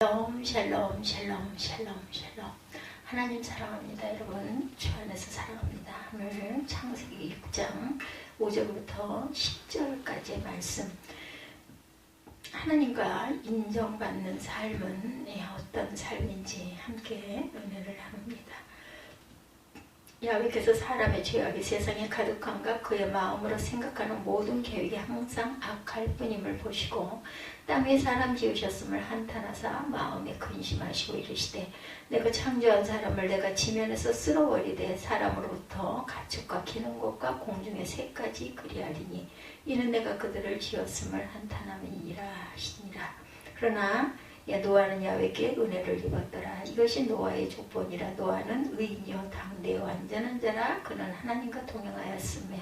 샬롬 샬롬 샬롬 샬롬 샬롬. 하나님 사랑합니다. 여러분 주 안에서 사랑합니다. 오늘 창세기 6장 5절부터 10절까지의 말씀, 하나님과 인정받는 삶은 어떤 삶인지 함께 은혜를 나눕니다. 야훼께서 사람의 죄악이 세상에 가득한가 그의 마음으로 생각하는 모든 계획이 항상 악할 뿐임을 보시고 땅 위에 사람 지으셨음을 한탄하사 마음에 근심하시고 이르시되 내가 창조한 사람을 내가 지면에서 쓸어버리되 사람으로부터 가축과 기는 것과 공중의 새까지 그리하리니 이는 내가 그들을 지었음을 한탄함이니라 하시니라. 그러나 노아는 야훼께 은혜를 입었더라. 이것이 노아의 족본이라. 노아는 의인이요 당대의 완전한 자라. 그는 하나님과 동행하였으며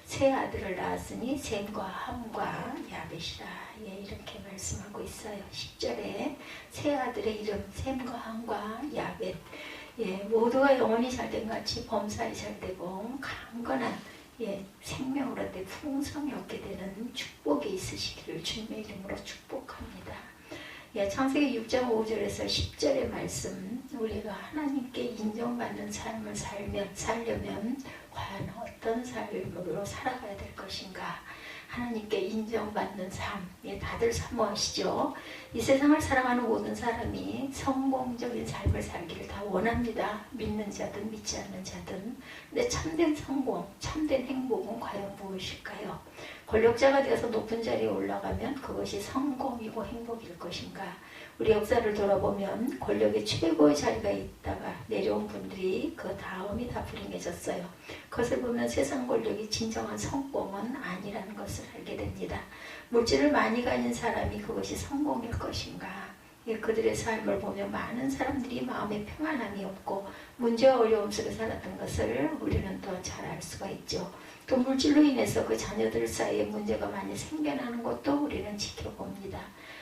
세 아들을 낳았으니 셈과 함과 야벳이라. 이렇게 말씀하고 있어요. 10절에 세 아들의 이름 셈과 함과 야벳, 모두가 영혼이 잘된 같이 범사에 잘되고 강건한 생명을 얻되 풍성이 얻게 되는 축복이 있으시기를 주님의 이름으로 축복합니다. 창세기 6장 5절에서 10절의 말씀, 우리가 하나님께 인정받는 삶을 살려면 과연 어떤 삶으로 살아가야 될 것인가? 하나님께 인정받는 삶, 다들 사모하시죠? 이 세상을 살아가는 모든 사람이 성공적인 삶을 살기를 다 원합니다. 믿는 자든 믿지 않는 자든. 근데 참된 성공, 참된 행복은 과연 무엇일까요? 권력자가 되어서 높은 자리에 올라가면 그것이 성공이고 행복일 것인가? 우리 역사를 돌아보면 권력의 최고의 자리가 있다가 내려온 분들이 그 다음이 다 불행해졌어요. 그것을 보면 세상 권력이 진정한 성공은 아니라는 것을 알게 됩니다. 물질을 많이 가진 사람이 그것이 성공일 것인가? 그들의 삶을 보면 많은 사람들이 마음에 평안함이 없고 문제와 어려움 속에 살았던 것을 우리는 또 잘 알 수가 있죠. 또 물질로 인해서 그 자녀들 사이에 문제가 많이 생겨나는 것도 우리는 지켜봅니다.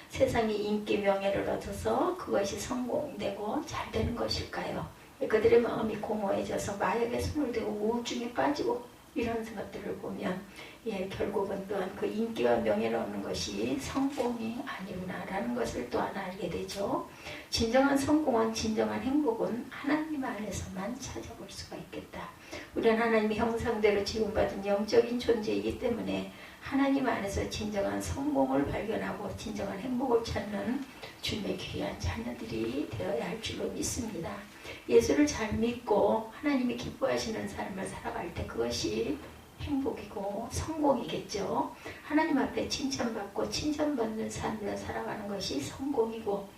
세상이 인기 명예를 얻어서 그것이 성공되고 잘 되는 것일까요? 그들의 마음이 공허해져서 마약에 손을 대고 우울증에 빠지고 이런 것들을 보면 결국은 또한 그 인기와 명예를 얻는 것이 성공이 아니구나라는 것을 또 하나 알게 되죠. 진정한 성공은, 진정한 행복은 하나님 안에서만 찾아볼 수가 있겠다. 우리는 하나님의 형상대로 지음받은 영적인 존재이기 때문에 하나님 안에서 진정한 성공을 발견하고 진정한 행복을 찾는 주님의 귀한 자녀들이 되어야 할 줄로 믿습니다. 예수를 잘 믿고 하나님이 기뻐하시는 삶을 살아갈 때 그것이 행복이고 성공이겠죠. 하나님 앞에 칭찬받고 칭찬받는 삶을 살아가는 것이 성공이고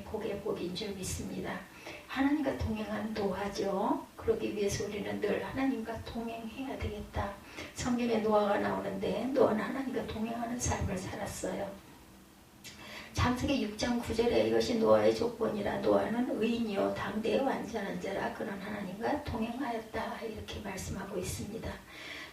복의 복인 줄 믿습니다. 하나님과 동행한 노아죠. 그러기 위해서 우리는 늘 하나님과 동행해야 되겠다. 성경에 노아가 나오는데 노아는 하나님과 동행하는 삶을 살았어요. 창세기 6장 9절에 이것이 노아의 조건이라. 노아는 의인이요 당대의 완전한 자라. 그는 하나님과 동행하였다. 이렇게 말씀하고 있습니다.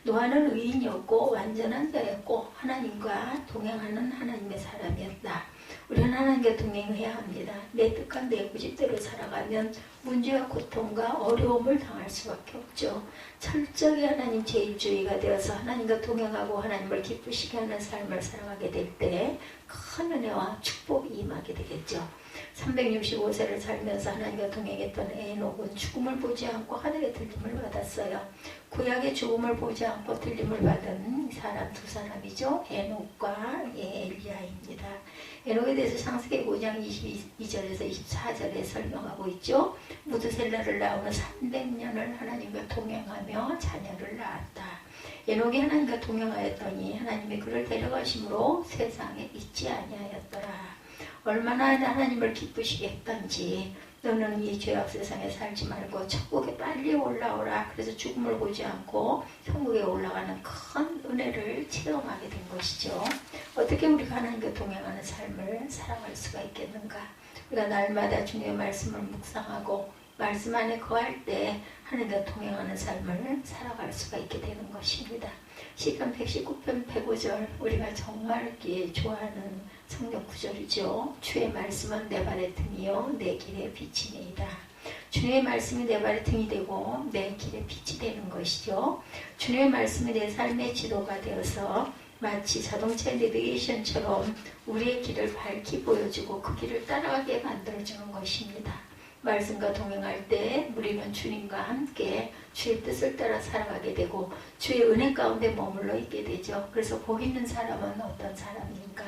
노아는 의인이었고 완전한 자였고 하나님과 동행하는 하나님의 사람이었다. 우리는 하나님과 동행해야 합니다. 내 뜻과 내 고집대로 살아가면 문제와 고통과 어려움을 당할 수밖에 없죠. 철저히 하나님 제1주의가 되어서 하나님과 동행하고 하나님을 기쁘시게 하는 삶을 살아가게 될 때 큰 은혜와 축복이 임하게 되겠죠. 365세를 살면서 하나님과 동행했던 에녹은 죽음을 보지 않고 하늘의 들림을 받았어요. 구약의 죽음을 보지 않고 들림을 받은 사람 두 사람이죠. 에녹과 엘리야입니다. 에녹에 대해서 창세기 5장 22절에서 24절에 설명하고 있죠. 무드셀라를 낳으며 300년을 하나님과 동행하며 자녀를 낳았다. 에녹이 하나님과 동행하였더니 하나님이 그를 데려가심으로 세상에 있지 아니하였더라. 얼마나 하나님을 기쁘시게 했던지, 너는 이 죄악 세상에 살지 말고 천국에 빨리 올라오라. 그래서 죽음을 보지 않고 천국에 올라가는 큰 은혜를 체험하게 된 것이죠. 어떻게 우리가 하나님과 동행하는 삶을 살아갈 수가 있겠는가? 우리가 날마다 주님의 말씀을 묵상하고 말씀 안에 거할 때 하나님과 동행하는 삶을 살아갈 수가 있게 되는 것입니다. 시편 119편 105절, 우리가 정말 좋아하는 성경 구절이죠. 주의 말씀은 내 발의 등이요 내 길의 빛이니이다. 주님의 말씀이 내 발의 등이 되고 내 길의 빛이 되는 것이죠. 주님의 말씀이 내 삶의 지도가 되어서 마치 자동차 내비게이션처럼 우리의 길을 밝히 보여주고 그 길을 따라가게 만들어주는 것입니다. 말씀과 동행할 때 우리는 주님과 함께 주의 뜻을 따라 살아가게 되고 주의 은혜 가운데 머물러 있게 되죠. 그래서 복 있는 사람은 어떤 사람인가?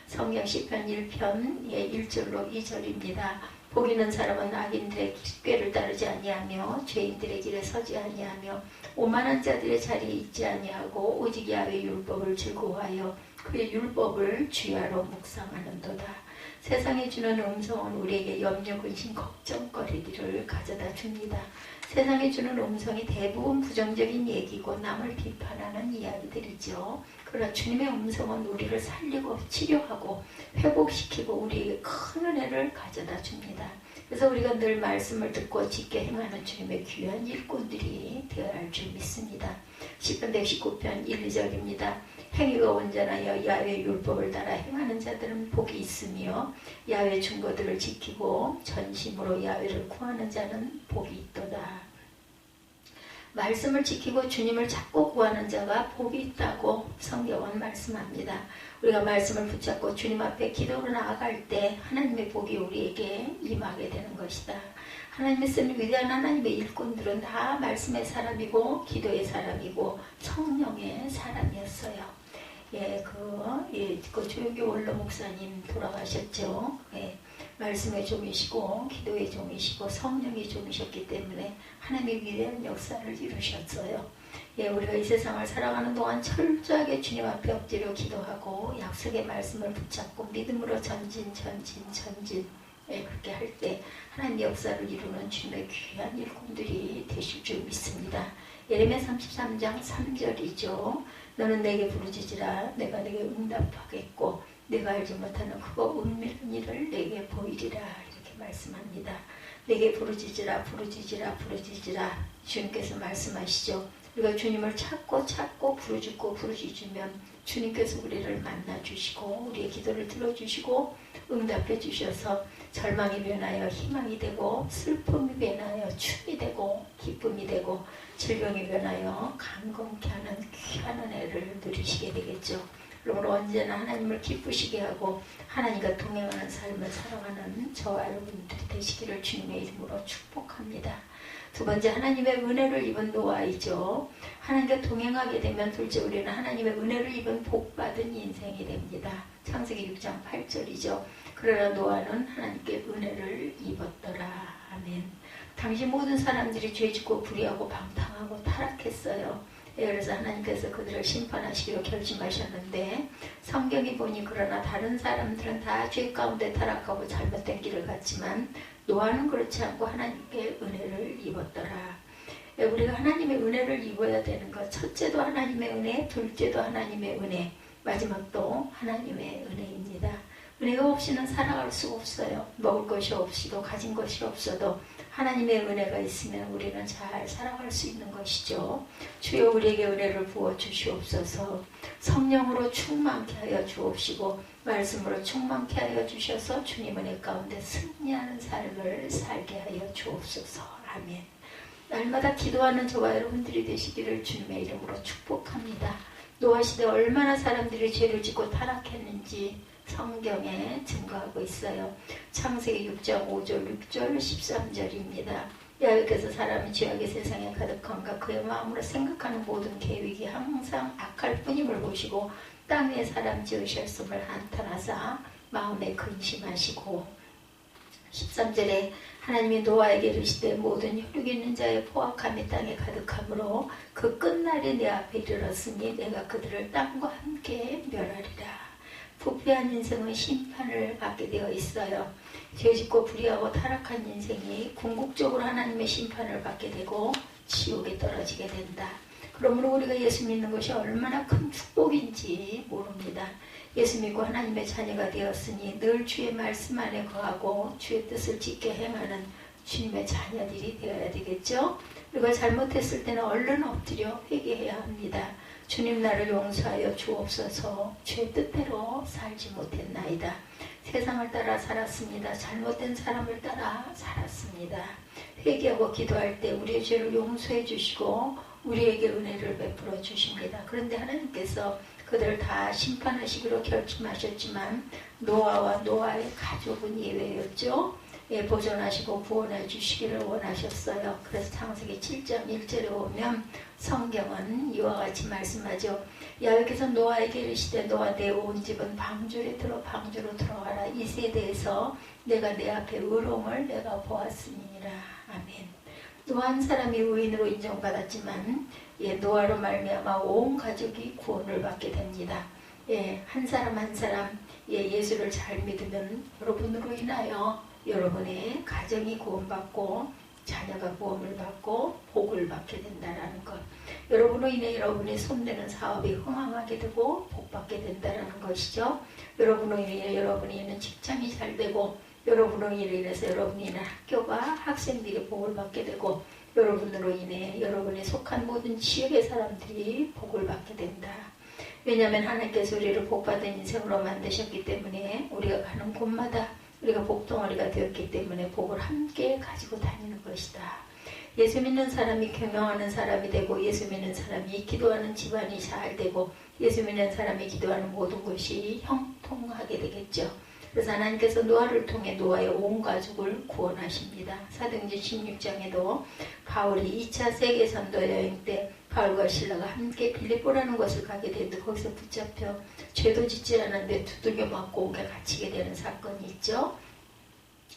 성경 시편 1편 1절로 2절입니다. 복 있는 사람은 악인들의 꾀를 따르지 아니하며 죄인들의 길에 서지 아니하며 오만한 자들의 자리에 있지 아니하고 오직 야훼 율법을 즐거워하여 그의 율법을 주야로 묵상하는도다. 세상이 주는 음성은 우리에게 염려, 근심, 걱정거리들을 가져다 줍니다. 세상이 주는 음성이 대부분 부정적인 얘기고 남을 비판하는 이야기들이죠. 그러나 주님의 음성은 우리를 살리고 치료하고 회복시키고 우리에게 큰 은혜를 가져다 줍니다. 그래서 우리가 늘 말씀을 듣고 지켜 행하는 주님의 귀한 일꾼들이 되어야 할 줄 믿습니다. 시편 119편 1, 2절입니다. 행위가 온전하여 야훼 율법을 따라 행하는 자들은 복이 있으며 야훼 증거들을 지키고 전심으로 야훼를 구하는 자는 복이 있도다. 말씀을 지키고 주님을 찾고 구하는 자가 복이 있다고 성경은 말씀합니다. 우리가 말씀을 붙잡고 주님 앞에 기도로 나아갈 때 하나님의 복이 우리에게 임하게 되는 것이다. 하나님의 쓰는 위대한 하나님의 일꾼들은 다 말씀의 사람이고 기도의 사람이고 성령의 사람이었어요. 그 조용기 원로 목사님 돌아가셨죠. 말씀의 종이시고 기도의 종이시고 성령의 종이셨기 때문에 하나님의 위대한 역사를 이루셨어요. 우리가 이 세상을 살아가는 동안 철저하게 주님 앞에 엎드려 기도하고 약속의 말씀을 붙잡고 믿음으로 전진 그렇게 할 때 하나님의 역사를 이루는 주님의 귀한 일꾼들이 되실 줄 믿습니다. 예레미야 33장 3절이죠. 너는 내게 부르짖으라 내가 내게 응답하겠고 내가 알지 못하는 크고 은밀한 일을 내게 보이리라 이렇게 말씀합니다. 내게 부르짖으라 주님께서 말씀하시죠. 우리가 주님을 찾고 부르짖으면 주님께서 우리를 만나주시고 우리의 기도를 들어주시고 응답해 주셔서 절망이 변하여 희망이 되고 슬픔이 변하여 춤이 되고 기쁨이 되고 질병이 변하여 강건케 하는 귀한 은혜를 누리시게 되겠죠. 그러므로 언제나 하나님을 기쁘시게 하고 하나님과 동행하는 삶을 살아가는 저와 여러분들이 되시기를 주님의 이름으로 축복합니다. 두 번째, 하나님의 은혜를 입은 노아이죠. 하나님과 동행하게 되면 둘째 우리는 하나님의 은혜를 입은 복받은 인생이 됩니다. 창세기 6장 8절이죠. 그러나 노아는 하나님께 은혜를 입었더라. 아멘. 당시 모든 사람들이 죄짓고 불의하고 방탕하고 타락했어요. 그래서 하나님께서 그들을 심판하시기로 결심하셨는데 성경이 보니 그러나 다른 사람들은 다 죄 가운데 타락하고 잘못된 길을 갔지만 노아는 그렇지 않고 하나님께 은혜를 입었더라. 우리가 하나님의 은혜를 입어야 되는 것, 첫째도 하나님의 은혜, 둘째도 하나님의 은혜, 마지막도 하나님의 은혜입니다. 은혜가 없이는 살아갈 수 없어요. 먹을 것이 없이도 가진 것이 없어도 하나님의 은혜가 있으면 우리는 잘 살아갈 수 있는 것이죠. 주여 우리에게 은혜를 부어 주시옵소서. 성령으로 충만케 하여 주옵시고 말씀으로 충만케 하여 주셔서 주님 은혜 가운데 승리하는 삶을 살게 하여 주옵소서. 아멘. 날마다 기도하는 저와 여러분들이 되시기를 주님의 이름으로 축복합니다. 노아 시대 얼마나 사람들이 죄를 짓고 타락했는지 성경에 증거하고 있어요. 창세기 6장 5절 6절 13절입니다. 여호와께서 사람이 죄악의 세상에 가득한가 그의 마음으로 생각하는 모든 계획이 항상 악할 뿐임을 보시고 땅 위에 사람 지으셨음을 한탄하사 마음에 근심하시고 13절에 하나님이 노아에게 이르시되 모든 혈육 있는 자의 포악함이 땅에 가득하므로 그 끝날이 내 앞에 이르렀으니 내가 그들을 땅과 함께 멸하리라. 부패한 인생은 심판을 받게 되어 있어요. 죄짓고 불의하고 타락한 인생이 궁극적으로 하나님의 심판을 받게 되고 지옥에 떨어지게 된다. 그러므로 우리가 예수 믿는 것이 얼마나 큰 축복인지 모릅니다. 예수 믿고 하나님의 자녀가 되었으니 늘 주의 말씀 안에 거하고 주의 뜻을 지켜 행하는 주님의 자녀들이 되어야 되겠죠. 우리가 잘못했을 때는 얼른 엎드려 회개해야 합니다. 주님 나를 용서하여 주옵소서. 주의 뜻대로 살지 못했나이다. 세상을 따라 살았습니다. 잘못된 사람을 따라 살았습니다. 회개하고 기도할 때 우리의 죄를 용서해 주시고 우리에게 은혜를 베풀어 주십니다. 그런데 하나님께서 그들을 다 심판하시기로 결심하셨지만 노아와 노아의 가족은 예외였죠. 예, 보존하시고 구원해 주시기를 원하셨어요. 그래서 창세기 7장 1절에 보면 성경은 이와 같이 말씀하죠. 여호와께서 노아에게 이르시되 노아 내 온 집은 방주에 들어 방주로 들어가라. 이 세대에서 내가 내 앞에 의로움을 내가 보았으니라. 아멘. 노아 한 사람이 의인으로 인정받았지만 예, 노아로 말미암아 온 가족이 구원을 받게 됩니다. 예, 한 사람 한 사람 예수를 잘 믿으면 여러분으로 인하여 여러분의 가정이 구원받고 자녀가 구원을 받고 복을 받게 된다는 것. 여러분으로 인해 여러분의 손대는 사업이 흥황하게 되고 복받게 된다는 것이죠. 여러분으로 인해 여러분이 있는 직장이 잘 되고 여러분으로 인해서 여러분이 있는 학교가 학생들이 복을 받게 되고 여러분으로 인해 여러분이 속한 모든 지역의 사람들이 복을 받게 된다. 왜냐하면 하나님께서 우리를 복받은 인생으로 만드셨기 때문에 우리가 가는 곳마다 우리가 복덩어리가 되었기 때문에 복을 함께 가지고 다니는 것이다. 예수 믿는 사람이 경영하는 사람이 되고 예수 믿는 사람이 기도하는 집안이 잘 되고 예수 믿는 사람이 기도하는 모든 것이 형통하게 되겠죠. 그래서 하나님께서 노아를 통해 노아의 온 가족을 구원하십니다. 사도행전 16장에도 바울이 2차 세계선도 여행 때 바울과 실라가 함께 빌립보라는 곳을 가게 되는데 거기서 붙잡혀 죄도 짓지 않았는데 두들겨 맞고 옥에 갇히게 되는 사건이 있죠.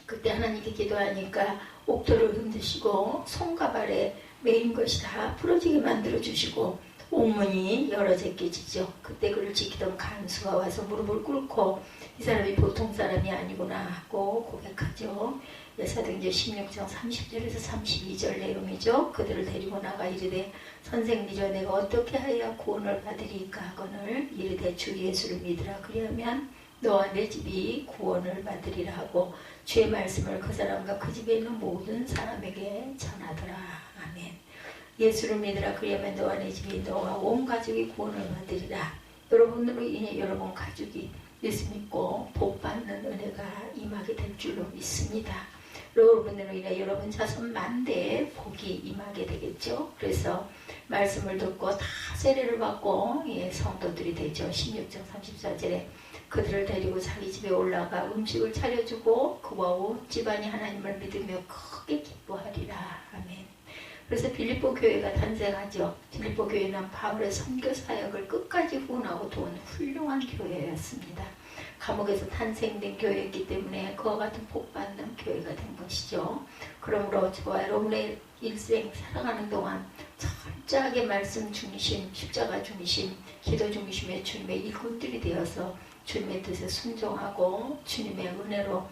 그때 하나님께 기도하니까 옥토를 흔드시고 손과 발에 매인 것이 다 부러지게 만들어 주시고 옥문이 열어 제껴지죠. 그때 그를 지키던 간수가 와서 무릎을 꿇고 이 사람이 보통 사람이 아니구나 하고 고백하죠. 사도행전 16장 30절에서 32절 내용이죠. 그들을 데리고 나가 이르되 선생님이여 내가 어떻게 하여 구원을 받으리까 하거늘 이르되 주 예수를 믿으라. 그리하면 너와 내 집이 구원을 받으리라 하고 주의 말씀을 그 사람과 그 집에 있는 모든 사람에게 전하더라. 아멘. 예수를 믿으라. 그리하면 너와 내 집이 너와 온 가족이 구원을 받으리라. 여러분으로 인해 여러분 가족이 예수 믿고 복받는 은혜가 임하게 될 줄로 믿습니다. 여러분으로 인해 여러분 자손 만대에 복이 임하게 되겠죠. 그래서 말씀을 듣고 다 세례를 받고 성도들이 되죠. 16장 34절에 그들을 데리고 자기 집에 올라가 음식을 차려주고 그와 온 집안이 하나님을 믿으며 크게 기뻐하리라. 아멘. 그래서 빌립보 교회가 탄생하죠. 빌립보 교회는 바울의 선교 사역을 끝까지 후원하고 도운 훌륭한 교회였습니다. 감옥에서 탄생된 교회였기 때문에 그와 같은 복받는 교회가 된 것이죠. 그러므로 저와 여러분의 일생 살아가는 동안 철저하게 말씀 중심, 십자가 중심, 기도 중심의 주님의 일꾼들이 되어서 주님의 뜻에 순종하고 주님의 은혜로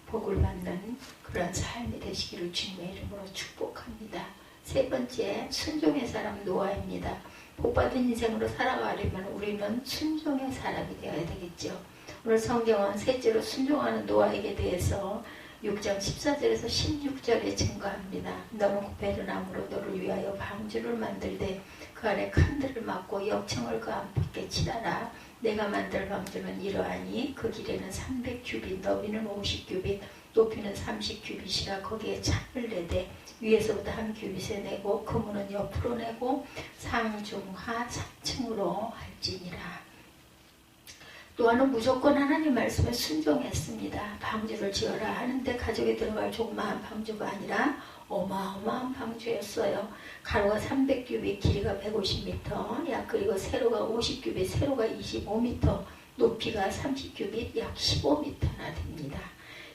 복을 받는 그런 삶이 되시기를 주님의 이름으로 축복합니다. 세 번째, 순종의 사람 노아입니다. 복받은 인생으로 살아가려면 우리는 순종의 사람이 되어야 되겠죠. 오늘 성경은 셋째로 순종하는 노아에게 대해서 6장 14절에서 16절에 증거합니다. 너는 구베르나무로 너를 위하여 방주를 만들되 그 안에 칸들을 막고 역청을 그 안팎에 치다라. 내가 만들 방주는 이러하니 그 길에는 300규빗, 너비는 50규빗, 높이는 30규빗이라. 거기에 창을 내되 위에서부터 한 규빗에 내고 그문은 옆으로 내고 상중하 3층으로 할지니라. 노아는 무조건 하나님 말씀에 순종했습니다. 방주를 지어라 하는데 가족이 들어갈 조그마한 방주가 아니라 어마어마한 방주였어요. 가로가 300규빗, 길이가 150m, 약 그리고 세로가 50규빗, 세로가 25m, 높이가 30규빗, 약 15m나 됩니다.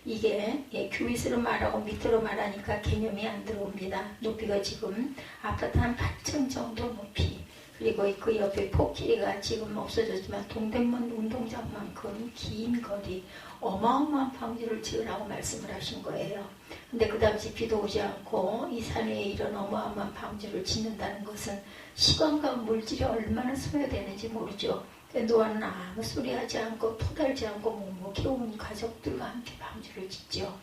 이게 규빗으로 말하고 밑으로 말하니까 개념이 안 들어옵니다. 높이가 지금 아파트 한 8층 정도 높이, 그리고 그 옆에 폭길이가 지금 없어졌지만 동대문 운동장만큼 긴 거리, 어마어마한 방주를 지으라고 말씀을 하신 거예요. 근데 그 당시 비도 오지 않고 이 산 위에 이런 어마어마한 방주를 짓는다는 것은 시간과 물질이 얼마나 소요되는지 모르죠. 노아는 아무 소리 하지 않고 토달지 않고 묵묵히 온 가족들과 함께 방주를 짓죠.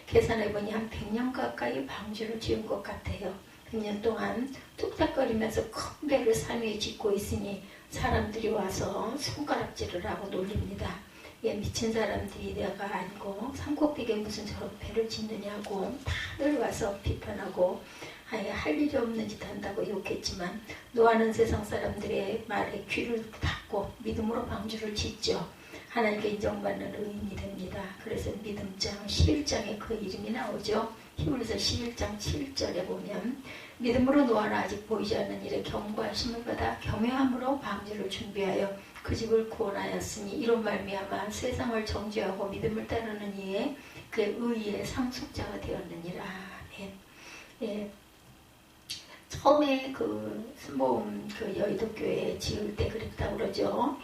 계산해보니 한 100년 가까이 방주를 지은 것 같아요. 100년 동안 뚝딱거리면서 큰 배를 산 위에 짓고 있으니 사람들이 와서 손가락질을 하고 놀립니다. 미친 사람들이 내가 아니고 산꼭대기에 무슨 저런 배를 짓느냐고 다들 와서 비판하고 할 일이 없는 짓 한다고 욕했지만 노아는 세상 사람들의 말에 귀를 닫고 믿음으로 방주를 짓죠. 하나님께 인정받는 의인이 됩니다. 그래서 믿음장 11장에 그 이름이 나오죠. 히브리서 11장 7절에 보면 믿음으로 노아는 아직 보이지 않는 일에 경고하심을 받아 겸허함으로 방주를 준비하여 그 집을 구원하였으니 이로 말미암아 세상을 정죄하고 믿음을 따르는 이에 그의 의의 상속자가 되었느니라. 예. 처음에 그 순복음 그 여의도 교회 지을 때 그랬다고 그러죠.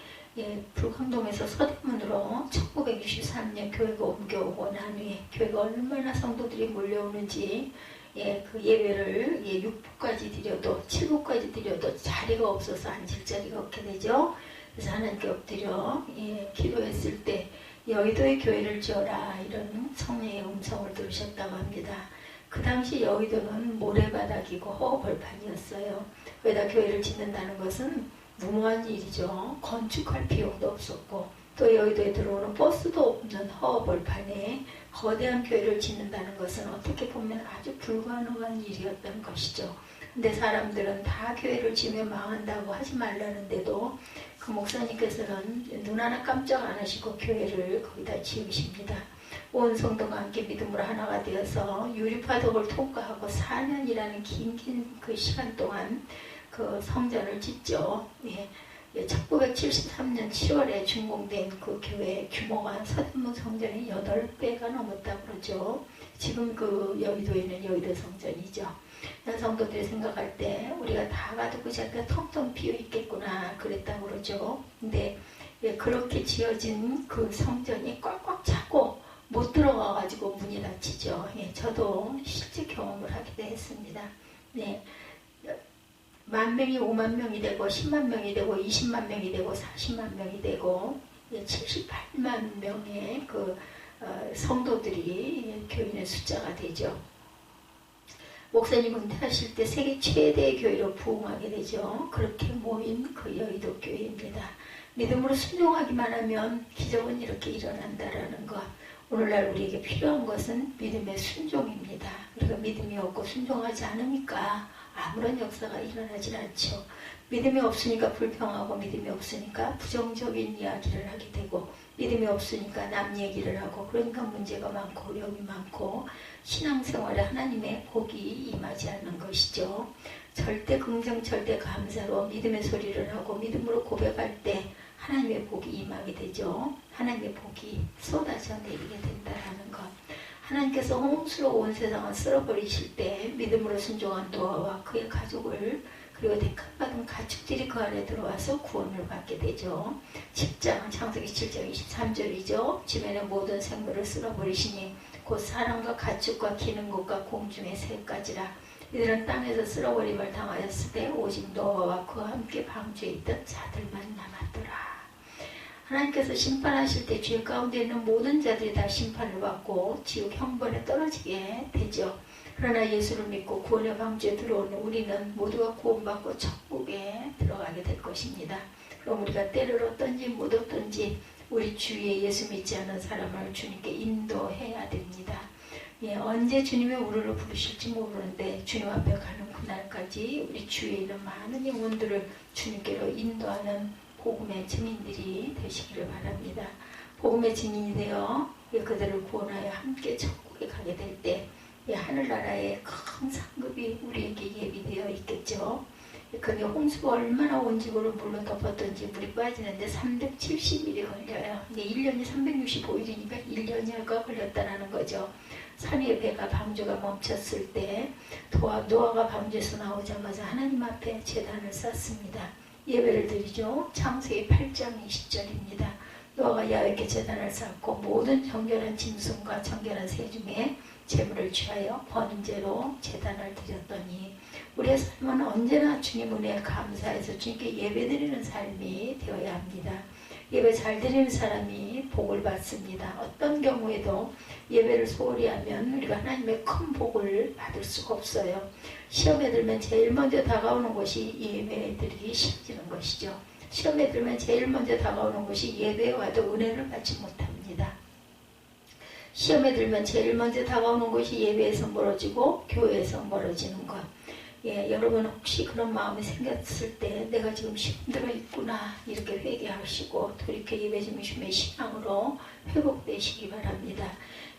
불광동에서 서대문으로 1963년 교회가 옮겨오고 난 후에 교회가 얼마나 성도들이 몰려오는지 그 예배를 6부까지 드려도 7부까지 드려도 자리가 없어서 앉을 자리가 없게 되죠. 그래서 하나님께 엎드려 기도했을 때 여의도에 교회를 지어라 이런 성령의 음성을 들으셨다고 합니다. 그 당시 여의도는 모래바닥이고 허허벌판이었어요. 거기다 교회를 짓는다는 것은 무모한 일이죠. 건축할 비용도 없었고 또 여의도에 들어오는 버스도 없는 허허벌판에 거대한 교회를 짓는다는 것은 어떻게 보면 아주 불가능한 일이었던 것이죠. 근데 사람들은 다 교회를 지으면 망한다고 하지 말라는데도 그 목사님께서는 눈 하나 깜짝 안 하시고 교회를 거기다 지으십니다. 온 성도가 함께 믿음으로 하나가 되어서 유리파덕을 통과하고 4년이라는 긴 그 시간 동안 그 성전을 짓죠. 1973년 7월에 준공된 그 교회 규모가 서대문 성전의 8배가 넘었다고 그러죠. 지금 그 여의도에는 여의도 성전이죠. 성도들이 생각할 때 우리가 다 가도 그 자리가 텅텅 비어 있겠구나 그랬다고 그러죠. 근데 그렇게 지어진 그 성전이 꽉꽉 차고 못 들어가가지고 문이 닫히죠. 저도 실제 경험을 하기도 했습니다. 10,000명이 50,000명이 되고 10만 명이 되고 20만 명이 되고 40만 명이 되고 78만 명의 그 성도들이 교인의 숫자가 되죠. 목사님 은퇴하실 때 세계 최대의 교회로 부흥하게 되죠. 그렇게 모인 그 여의도 교회입니다. 믿음으로 순종하기만 하면 기적은 이렇게 일어난다라는 것. 오늘날 우리에게 필요한 것은 믿음의 순종입니다. 우리가 믿음이 없고 순종하지 않으니까 아무런 역사가 일어나질 않죠. 믿음이 없으니까 불평하고 믿음이 없으니까 부정적인 이야기를 하게 되고 믿음이 없으니까 남 얘기를 하고 그러니까 문제가 많고 어려움이 많고 신앙생활에 하나님의 복이 임하지 않는 것이죠. 절대 긍정 절대 감사로 믿음의 소리를 하고 믿음으로 고백할 때 하나님의 복이 임하게 되죠. 하나님의 복이 쏟아져 내리게 된다는 것. 하나님께서 홍수로 온 세상을 쓸어버리실 때 믿음으로 순종한 노아와 그의 가족을 그리고 택함받은 가축들이 그 안에 들어와서 구원을 받게 되죠. 10장 창세기 7장 23절이죠. 지면의 모든 생물을 쓸어버리시니 곧 사람과 가축과 기는 것과 공중의 새까지라. 이들은 땅에서 쓸어버림을 당하였을 때 오직 노아와 그와 함께 방주에 있던 자들만 남았더라. 하나님께서 심판하실 때 죄 가운데 있는 모든 자들이 다 심판을 받고 지옥 형벌에 떨어지게 되죠. 그러나 예수를 믿고 구원의 방주에 들어오는 우리는 모두가 구원받고 천국에 들어가게 될 것입니다. 그럼 우리가 때를 얻든지 못 얻든지 우리 주위에 예수 믿지 않은 사람을 주님께 인도해야 됩니다. 언제 주님의 우리를 부르실지 모르는데 주님 앞에 가는 그날까지 우리 주위에 있는 많은 영혼들을 주님께로 인도하는 복음의 증인들이 되시기를 바랍니다. 복음의 증인이 되어 그들을 구원하여 함께 천국에 가게 될 때 하늘나라의 큰 상급이 우리에게 예비되어 있겠죠. 그게 홍수가 얼마나 온 집으로 물로 덮었던지 물이 빠지는데 370일이 걸려요. 1년이 365일이니까 1년여가 걸렸다는 거죠. 3위의 배가 방주가 멈췄을 때 노아가 방주에서 나오자마자 하나님 앞에 제단을 쌓습니다. 예배를 드리죠. 창세기 8장 20절입니다. 노아가 야훼께 제단을 쌓고 모든 정결한 짐승과 정결한 새 중에 제물을 취하여 번제로 제단을 드렸더니 우리의 삶은 언제나 주님 은혜에 감사해서 주님께 예배드리는 삶이 되어야 합니다. 예배 잘 드리는 사람이 복을 받습니다. 어떤 경우에도 예배를 소홀히 하면 우리가 하나님의 큰 복을 받을 수가 없어요. 시험에 들면 제일 먼저 다가오는 것이 예배드리기 싫어지는 것이죠. 시험에 들면 제일 먼저 다가오는 것이 예배에 와도 은혜를 받지 못합니다. 시험에 들면 제일 먼저 다가오는 것이 예배에서 멀어지고 교회에서 멀어지는 것. 예, 여러분 혹시 그런 마음이 생겼을 때 내가 지금 힘들어 있구나 이렇게 회개하시고 돌이켜 예배 중심의 신앙으로 회복되시기 바랍니다.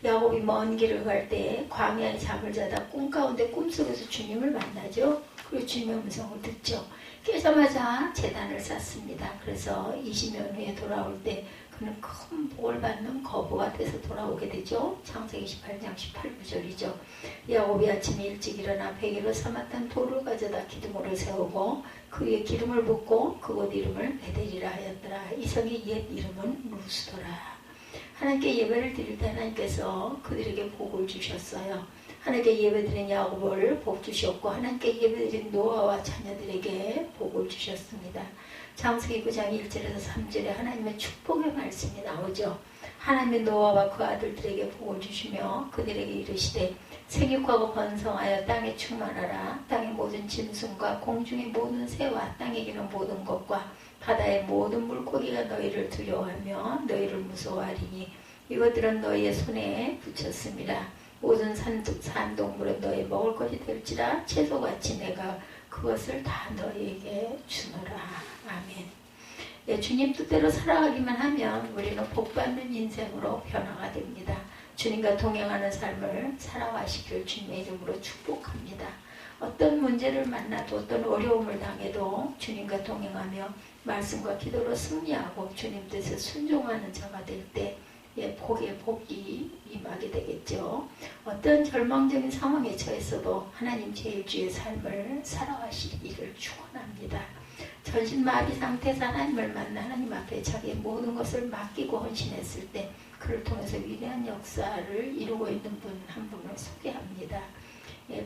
야곱이 먼 길을 갈 때 광야에 잠을 자다 꿈 가운데 꿈속에서 주님을 만나죠. 그리고 주님의 음성을 듣죠. 깨자마자 제단을 쌓습니다. 그래서 20년 후에 돌아올 때 그는 큰 복을 받는 거부가 돼서 돌아오게 되죠. 창세기 18장 18구절이죠. 야곱이 아침에 일찍 일어나 베개로 삼았던 돌을 가져다 기둥으로 세우고 그 위에 기름을 붓고 그곳 이름을 베델이라 하였더라. 이 성의 옛 이름은 루스더라. 하나님께 예배를 드릴 때 하나님께서 그들에게 복을 주셨어요. 하나님께 예배드린 야곱을 복 주셨고 하나님께 예배드린 노아와 자녀들에게 복을 주셨습니다. 창세기 9장 1절에서 3절에 하나님의 축복의 말씀이 나오죠. 하나님의 노아와 그 아들들에게 복을 주시며 그들에게 이르시되 생육하고 번성하여 땅에 충만하라. 땅의 모든 짐승과 공중의 모든 새와 땅에 기는 모든 것과 바다의 모든 물고기가 너희를 두려워하며 너희를 무서워하리니 이것들은 너희의 손에 붙였습니다. 모든 산동물은 너희 먹을 것이 될지라 채소같이 내가 그것을 다 너희에게 주노라. 아멘. 네, 주님 뜻대로 살아가기만 하면 우리는 복받는 인생으로 변화가 됩니다. 주님과 동행하는 삶을 살아가시길 주님의 이름으로 축복합니다. 어떤 문제를 만나도 어떤 어려움을 당해도 주님과 동행하며 말씀과 기도로 승리하고 주님 뜻에 순종하는 자가 될 때 복의 복이 임하게 되겠죠. 어떤 절망적인 상황에 처했어도 하나님 제일주의 삶을 살아가시기를 축원합니다. 전신마비 상태에서 하나님을 만나 하나님 앞에 자기의 모든 것을 맡기고 헌신했을 때 그를 통해서 위대한 역사를 이루고 있는 분 한 분을 소개합니다.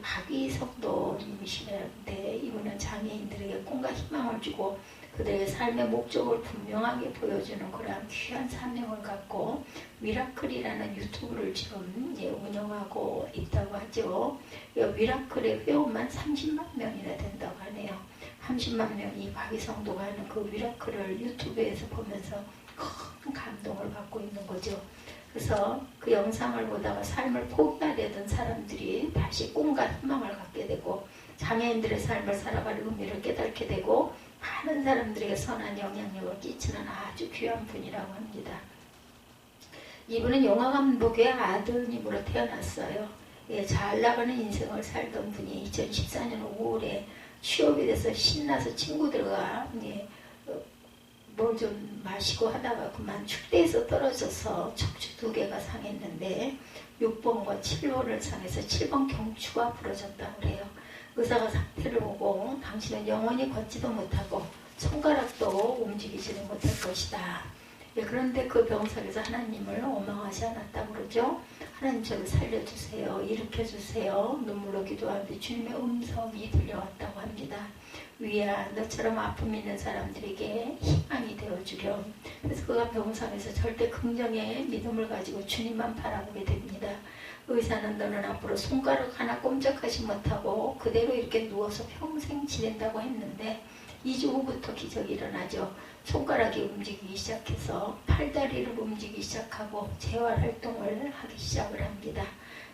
박위석도 님이시는데 이분은 장애인들에게 꿈과 희망을 주고 그들의 삶의 목적을 분명하게 보여주는 그러한 귀한 사명을 갖고 미라클이라는 유튜브를 지금 운영하고 있다고 하죠. 미라클의 회원만 30만 명이나 된다고 하네요. 30만 명이 박위성도가 하는 그 미라클을 유튜브에서 보면서 큰 감동을 받고 있는 거죠. 그래서 그 영상을 보다가 삶을 포기하려던 사람들이 다시 꿈과 희망을 갖게 되고 장애인들의 삶을 살아가는 의미를 깨닫게 되고 많은 사람들에게 선한 영향력을 끼치는 아주 귀한 분이라고 합니다. 이분은 영화감독의 아드님으로 태어났어요. 잘 나가는 인생을 살던 분이 2014년 5월에 취업이 돼서 신나서 친구들과 뭘 좀 마시고 하다가 그만 축대에서 떨어져서 척추 2개가 상했는데 6번과 7번을 상해서 7번 경추가 부러졌다고 그래요. 의사가 상태를 보고 당신은 영원히 걷지도 못하고 손가락도 움직이지는 못할 것이다. 그런데 그 병석에서 하나님을 원망하지 않았다고 그러죠. 하나님 저를 살려주세요. 일으켜주세요. 눈물로 기도하는데 주님의 음성이 들려왔다고 합니다. 위야 너처럼 아픔 있는 사람들에게 희망이 되어주렴. 그래서 그가 병상에서 절대 긍정의 믿음을 가지고 주님만 바라보게 됩니다. 의사는 너는 앞으로 손가락 하나 꼼짝하지 못하고 그대로 이렇게 누워서 평생 지낸다고 했는데 2주 후부터 기적이 일어나죠. 손가락이 움직이기 시작해서 팔다리를 움직이기 시작하고 재활활동을 하기 시작을 합니다.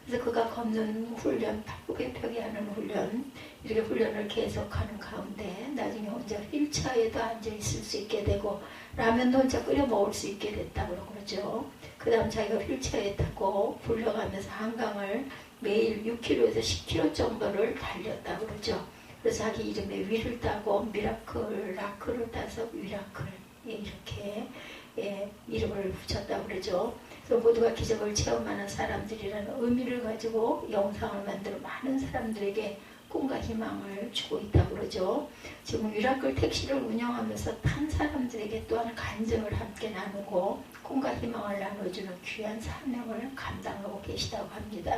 그래서 그가 걷는 훈련, 팔굽혀 펴기 하는 훈련, 이렇게 훈련을 계속하는 가운데 나중에 혼자 휠체어에도 앉아있을 수 있게 되고 라면도 혼자 끓여 먹을 수 있게 됐다고 그러죠. 그 다음 자기가 휠체어에 타고 굴려가면서 한강을 매일 6km에서 10km 정도를 달렸다고 그러죠. 그래서 자기 이름에 위를 따고 미라클, 라클을 따서 미라클 이렇게 이름을 붙였다고 그러죠. 그래서 모두가 기적을 체험하는 사람들이라는 의미를 가지고 영상을 만들어 많은 사람들에게 꿈과 희망을 주고 있다고 그러죠. 지금 미라클 택시를 운영하면서 탄 사람들에게 또한 간증을 함께 나누고 꿈과 희망을 나눠주는 귀한 사명을 감당하고 계시다고 합니다.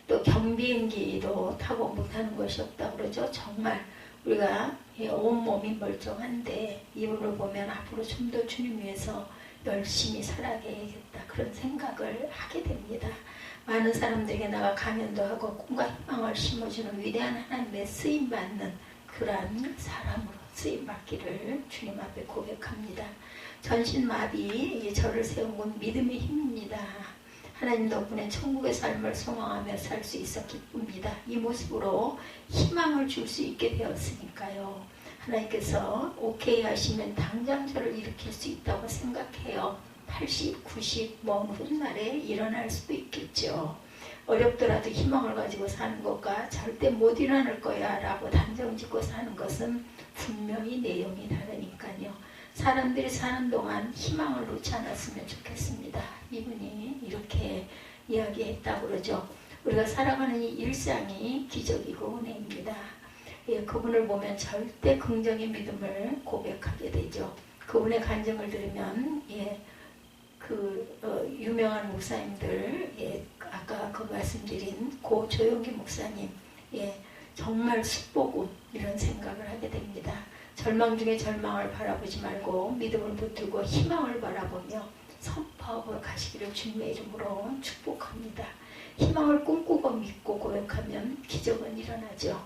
또 경비행기도 타고 못하는 것이 없다고 그러죠. 정말 우리가 온몸이 멀쩡한데 이분을 보면 앞으로 좀 더 주님 위해서 열심히 살아야겠다 그런 생각을 하게 됩니다. 많은 사람들에게 나가 강연도 하고 꿈과 희망을 심어주는 위대한 하나님의 쓰임받는 그러한 사람으로 쓰임받기를 주님 앞에 고백합니다. 전신마비, 저를 세운 건 믿음의 힘입니다. 하나님 덕분에 천국의 삶을 소망하며 살 수 있어 기쁩니다. 이 모습으로 희망을 줄 수 있게 되었으니까요. 하나님께서 오케이 하시면 당장 저를 일으킬 수 있다고 생각해요. 80, 90, 먼 훗날에 일어날 수도 있겠죠. 어렵더라도 희망을 가지고 사는 것과 절대 못 일어날 거야 라고 단정 짓고 사는 것은 분명히 내용이 다르니까요. 사람들이 사는 동안 희망을 놓지 않았으면 좋겠습니다. 이분이 이렇게 이야기했다고 그러죠. 우리가 살아가는 이 일상이 기적이고 은혜입니다. 예, 그분을 보면 절대 긍정의 믿음을 고백하게 되죠. 그분의 간증을 들으면 유명한 목사님들, 아까 그 말씀드린 고 조용기 목사님, 정말 숙보군 이런 생각을 하게 됩니다. 절망 중에 절망을 바라보지 말고 믿음을 붙들고 희망을 바라보며 선포하고 가시기를 주님의 이름으로 축복합니다. 희망을 꿈꾸고 믿고 고백하면 기적은 일어나죠.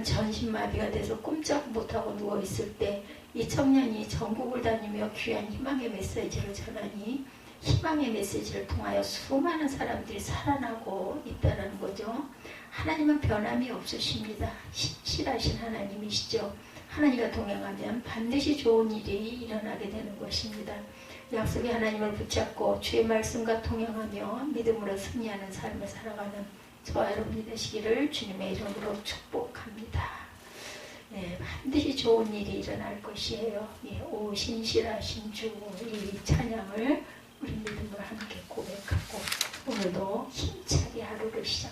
전신마비가 돼서 꼼짝 못하고 누워있을 때 이 청년이 전국을 다니며 귀한 희망의 메시지를 전하니 희망의 메시지를 통하여 수많은 사람들이 살아나고 있다는 거죠. 하나님은 변함이 없으십니다. 신실하신 하나님이시죠. 하나님과 동행하면 반드시 좋은 일이 일어나게 되는 것입니다. 약속의 하나님을 붙잡고 주의 말씀과 동행하며 믿음으로 승리하는 삶을 살아가는 저와 여러분이 되시기를 주님의 이름으로 축복합니다. 반드시 좋은 일이 일어날 것이에요. 오 신실하신 주, 이 찬양을 우리 믿음으로 함께 고백하고 오늘도 힘차게 하루를 시작